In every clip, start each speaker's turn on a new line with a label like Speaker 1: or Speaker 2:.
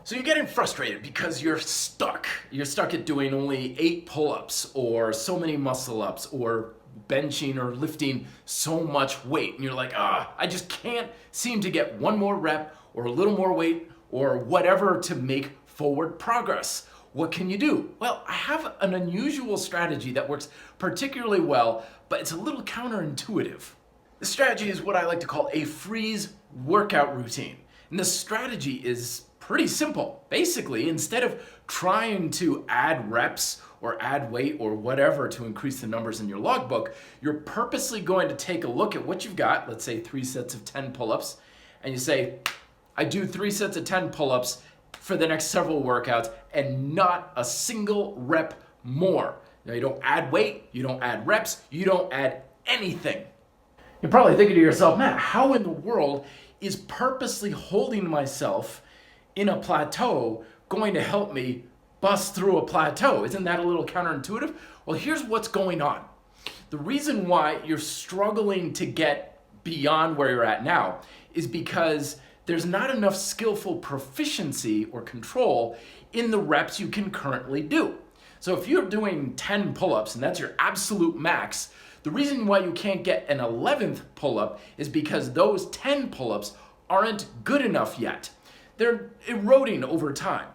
Speaker 1: So you're getting frustrated because you're stuck. You're stuck at doing only 8 pull-ups or so many muscle-ups or benching or lifting so much weight. And you're like, I just can't seem to get one more rep or a little more weight or whatever to make forward progress. What can you do? Well, I have an unusual strategy that works particularly well, but it's a little counterintuitive. The strategy is what I like to call a freeze workout routine. And the strategy is pretty simple. Basically, instead of trying to add reps or add weight or whatever to increase the numbers in your logbook, you're purposely going to take a look at what you've got, let's say 3 sets of 10 pull-ups, and you say, I do 3 sets of 10 pull-ups for the next several workouts and not a single rep more. Now, you don't add weight, you don't add reps, you don't add anything. You're probably thinking to yourself, man, how in the world is purposely holding myself in a plateau going to help me bust through a plateau? Isn't that a little counterintuitive? Well, here's what's going on. The reason why you're struggling to get beyond where you're at now is because there's not enough skillful proficiency or control in the reps you can currently do. So if you're doing 10 pull-ups and that's your absolute max, the reason why you can't get an 11th pull-up is because those 10 pull-ups aren't good enough yet. They're eroding over time.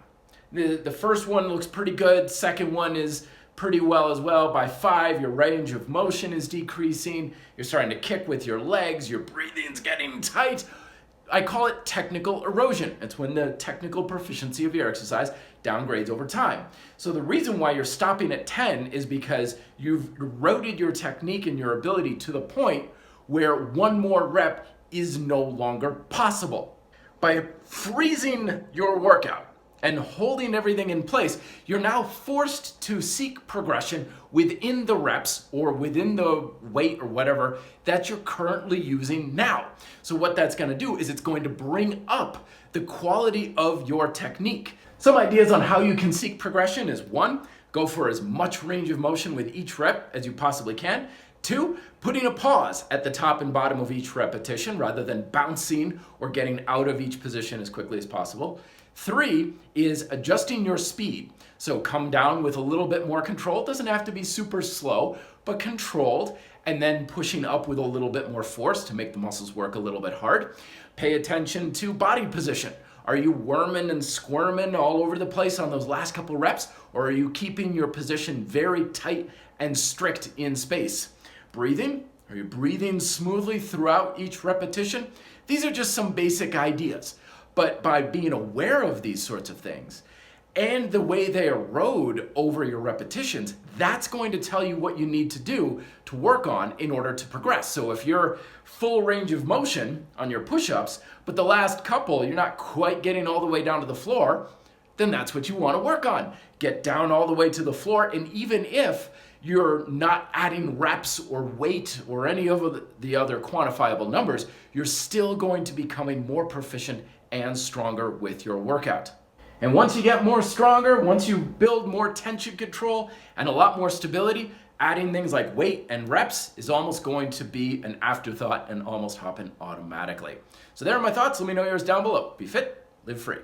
Speaker 1: The first one looks pretty good, second one is pretty well as well. By 5, your range of motion is decreasing, you're starting to kick with your legs, your breathing's getting tight. I call it technical erosion. It's when the technical proficiency of your exercise downgrades over time. So the reason why you're stopping at 10 is because you've eroded your technique and your ability to the point where one more rep is no longer possible. By freezing your workout and holding everything in place, you're now forced to seek progression within the reps or within the weight or whatever that you're currently using now. So what that's going to do is it's going to bring up the quality of your technique. Some ideas on how you can seek progression is 1, go for as much range of motion with each rep as you possibly can. 2, putting a pause at the top and bottom of each repetition rather than bouncing or getting out of each position as quickly as possible. 3 is adjusting your speed. So come down with a little bit more control. It doesn't have to be super slow, but controlled, and then pushing up with a little bit more force to make the muscles work a little bit hard. Pay attention to body position. Are you worming and squirming all over the place on those last couple reps, or are you keeping your position very tight and strict in space? Breathing, are you breathing smoothly throughout each repetition? These are just some basic ideas. But by being aware of these sorts of things and the way they erode over your repetitions, that's going to tell you what you need to do to work on in order to progress. So if you're full range of motion on your push-ups, but the last couple, you're not quite getting all the way down to the floor, then that's what you want to work on. Get down all the way to the floor, and even if you're not adding reps or weight or any of the other quantifiable numbers, you're still going to be becoming more proficient and stronger with your workout. And once you get more stronger, once you build more tension control and a lot more stability, adding things like weight and reps is almost going to be an afterthought and almost happen automatically. So there are my thoughts. Let me know yours down below. Be fit, live free.